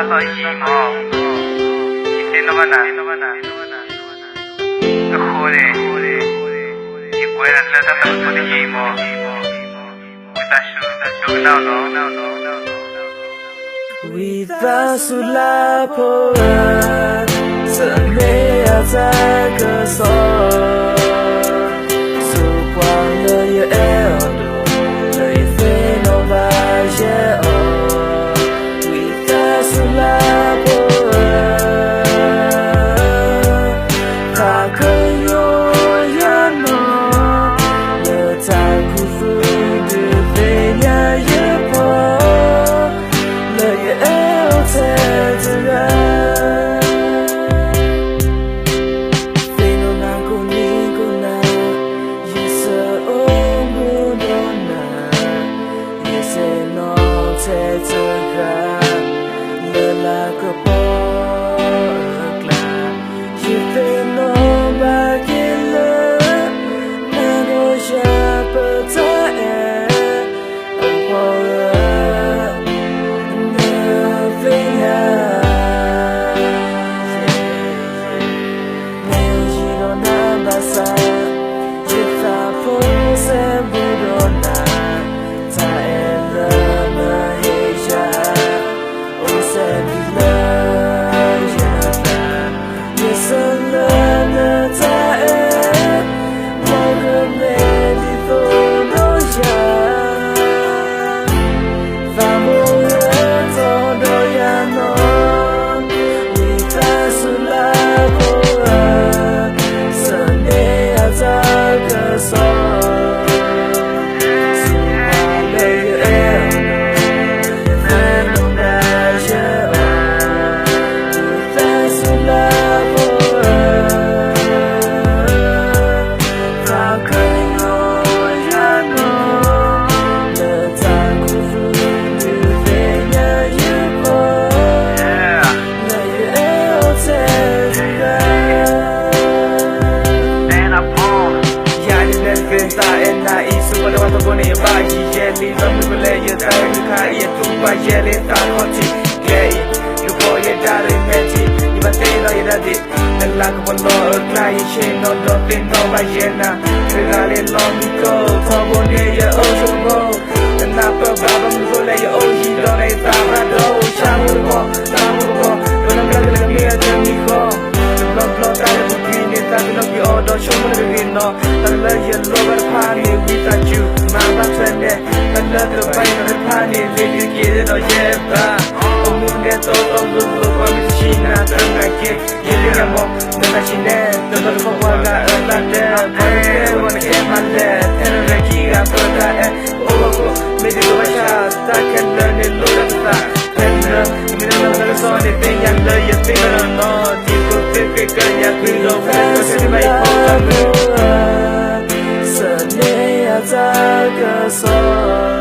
lo gì mà chỉ nó mà nè nó khô đi chỉ quay là ta tập cái gì mà ta sưu nào nó Without sulapoa, senaya jaga sol. Sukwang le eldo, le feno baje o. Without sulapoa, takayo yano, le takufu de venya yepo. Senaya jaga sol.